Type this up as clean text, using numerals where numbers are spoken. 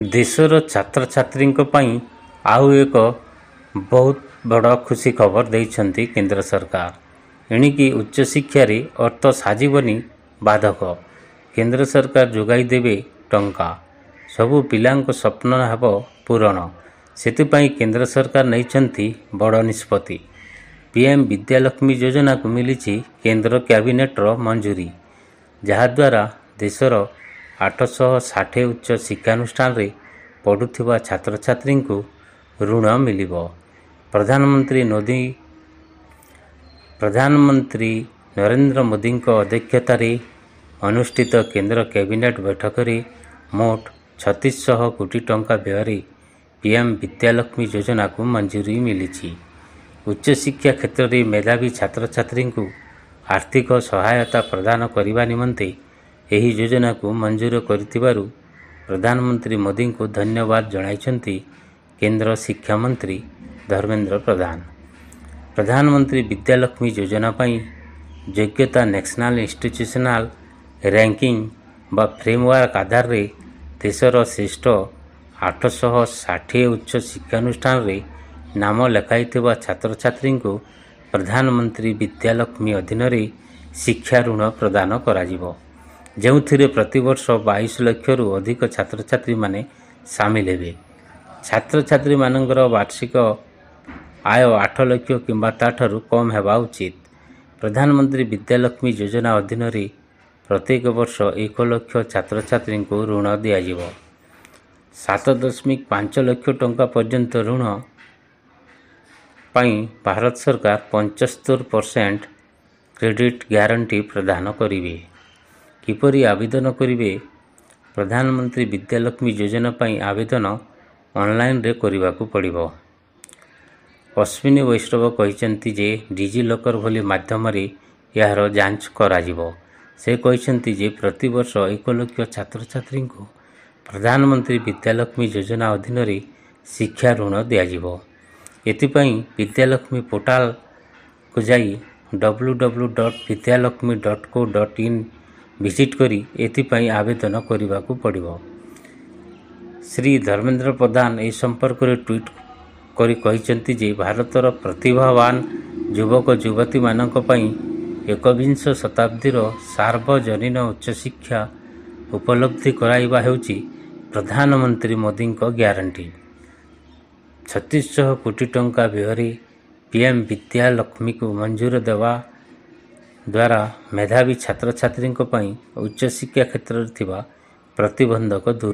ଦେଶର ଛାତ୍ରଛାତ୍ରୀଙ୍କ ପାଇଁ ଆଉ ଏକ ବହୁତ ବଡ଼ ଖୁସି ଖବର ଦେଇଛନ୍ତି କେନ୍ଦ୍ର ସରକାର। ଏଣିକି ଉଚ୍ଚଶିକ୍ଷାରେ ଅର୍ଥ ସାଜିବନି ବାଧକ। କେନ୍ଦ୍ର ସରକାର ଯୋଗାଇ ଦେବେ ଟଙ୍କା। ସବୁ ପିଲାଙ୍କ ସ୍ୱପ୍ନ ହେବ ପୂରଣ। ସେଥିପାଇଁ କେନ୍ଦ୍ର ସରକାର ନେଇଛନ୍ତି ବଡ଼ ନିଷ୍ପତ୍ତି। ପିଏମ୍ ବିଦ୍ୟାଲକ୍ଷ୍ମୀ ଯୋଜନାକୁ ମିଳିଛି କେନ୍ଦ୍ର କ୍ୟାବିନେଟ୍ର ମଞ୍ଜୁରୀ, ଯାହାଦ୍ୱାରା ଦେଶର 860 ଉଚ୍ଚ ଶିକ୍ଷାନୁଷ୍ଠାନରେ ପଢ଼ୁଥିବା ଛାତ୍ରଛାତ୍ରୀଙ୍କୁ ଋଣ ମିଳିବ। ପ୍ରଧାନମନ୍ତ୍ରୀ ନରେନ୍ଦ୍ର ମୋଦିଙ୍କ ଅଧ୍ୟକ୍ଷତାରେ ଅନୁଷ୍ଠିତ କେନ୍ଦ୍ର କ୍ୟାବିନେଟ୍ ବୈଠକରେ ମୋଟ 3600 କୋଟି ଟଙ୍କା ବ୍ୟୟରେ ପିଏମ୍ ବିଦ୍ୟାଲକ୍ଷ୍ମୀ ଯୋଜନାକୁ ମଞ୍ଜୁରୀ ମିଳିଛି। ଉଚ୍ଚଶିକ୍ଷା କ୍ଷେତ୍ରରେ ମେଧାବୀ ଛାତ୍ରଛାତ୍ରୀଙ୍କୁ ଆର୍ଥିକ ସହାୟତା ପ୍ରଦାନ କରିବା ନିମନ୍ତେ ଏହି ଯୋଜନାକୁ ମଞ୍ଜୁର କରିଥିବାରୁ ପ୍ରଧାନମନ୍ତ୍ରୀ ମୋଦିଙ୍କୁ ଧନ୍ୟବାଦ ଜଣାଇଛନ୍ତି କେନ୍ଦ୍ର ଶିକ୍ଷାମନ୍ତ୍ରୀ ଧର୍ମେନ୍ଦ୍ର ପ୍ରଧାନ। ପ୍ରଧାନମନ୍ତ୍ରୀ ବିଦ୍ୟାଲକ୍ଷ୍ମୀ ଯୋଜନା ପାଇଁ ଯୋଗ୍ୟତା ନ୍ୟାସନାଲ ଇନଷ୍ଟିଚ୍ୟୁସନାଲ ର୍ୟାଙ୍କିଂ ବା ଫ୍ରେମୱାର୍କ ଆଧାରରେ ଦେଶର ଶ୍ରେଷ୍ଠ 860 ଉଚ୍ଚ ଶିକ୍ଷାନୁଷ୍ଠାନରେ ନାମ ଲେଖାଇଥିବା ଛାତ୍ରଛାତ୍ରୀଙ୍କୁ ପ୍ରଧାନମନ୍ତ୍ରୀ ବିଦ୍ୟାଲକ୍ଷ୍ମୀ ଅଧୀନରେ ଶିକ୍ଷା ଋଣ ପ୍ରଦାନ କରାଯିବ, ଯେଉଁଥିରେ ପ୍ରତିବର୍ଷ 22 ଲକ୍ଷରୁ ଅଧିକ ଛାତ୍ରଛାତ୍ରୀମାନେ ସାମିଲ ହେବେ। ଛାତ୍ରଛାତ୍ରୀମାନଙ୍କର ବାର୍ଷିକ ଆୟ 8 ଲକ୍ଷ କିମ୍ବା ତା'ଠାରୁ କମ୍ ହେବା ଉଚିତ। ପ୍ରଧାନମନ୍ତ୍ରୀ ବିଦ୍ୟାଲକ୍ଷ୍ମୀ ଯୋଜନା ଅଧୀନରେ ପ୍ରତ୍ୟେକ ବର୍ଷ 1 ଲକ୍ଷ ଛାତ୍ରଛାତ୍ରୀଙ୍କୁ ଋଣ ଦିଆଯିବ। 7.5 ଲକ୍ଷ ଟଙ୍କା ପର୍ଯ୍ୟନ୍ତ ଋଣ ପାଇଁ ଭାରତ ସରକାର 75% କ୍ରେଡିଟ୍ ଗ୍ୟାରେଣ୍ଟି ପ୍ରଦାନ କରିବେ। କିପରି ଆବେଦନ କରିବେ? ପ୍ରଧାନମନ୍ତ୍ରୀ ବିଦ୍ୟାଲକ୍ଷ୍ମୀ ଯୋଜନା ପାଇଁ ଆବେଦନ ଅନଲାଇନରେ କରିବାକୁ ପଡ଼ିବ। ଅଶ୍ୱିନୀ ବୈଷ୍ଣବ କହିଛନ୍ତି ଯେ ଡିଜିଲକର ଭଳି ମାଧ୍ୟମରେ ଏହାର ଯାଞ୍ଚ କରାଯିବ। ସେ କହିଛନ୍ତି ଯେ ପ୍ରତିବର୍ଷ 1 ଲକ୍ଷ ଛାତ୍ରଛାତ୍ରୀଙ୍କୁ ପ୍ରଧାନମନ୍ତ୍ରୀ ବିଦ୍ୟାଲକ୍ଷ୍ମୀ ଯୋଜନା ଅଧୀନରେ ଶିକ୍ଷା ଋଣ ଦିଆଯିବ। ଏଥିପାଇଁ ବିଦ୍ୟାଲକ୍ଷ୍ମୀ ପୋର୍ଟାଲକୁ ଯାଇ www.vidyalakshmi.co.in ଭିଜିଟ୍ କରି ଏଥିପାଇଁ ଆବେଦନ କରିବାକୁ ପଡ଼ିବ। ଶ୍ରୀ ଧର୍ମେନ୍ଦ୍ର ପ୍ରଧାନ ଏ ସମ୍ପର୍କରେ ଟ୍ୱିଟ୍ କରି କହିଛନ୍ତି ଯେ ଭାରତର ପ୍ରତିଭାବାନ ଯୁବକ ଯୁବତୀମାନଙ୍କ ପାଇଁ ଏକବିଂଶ ଶତାବ୍ଦୀର ସାର୍ବଜନୀନ ଉଚ୍ଚଶିକ୍ଷା ଉପଲବ୍ଧି କରାଇବା ହେଉଛି ପ୍ରଧାନମନ୍ତ୍ରୀ ମୋଦିଙ୍କ ଗ୍ୟାରେଣ୍ଟି। 3600 କୋଟି ଟଙ୍କା ବ୍ୟୟରେ ପିଏମ୍ ବିଦ୍ୟାଲକ୍ଷ୍ମୀକୁ ମଞ୍ଜୁରୀ ଦେବା ଦ୍ୱାରା ମେଧାବୀ ଛାତ୍ରଛାତ୍ରୀଙ୍କ ପାଇଁ ଉଚ୍ଚଶିକ୍ଷା କ୍ଷେତ୍ରରେ ଥିବା ପ୍ରତିବନ୍ଧକ ଦୂର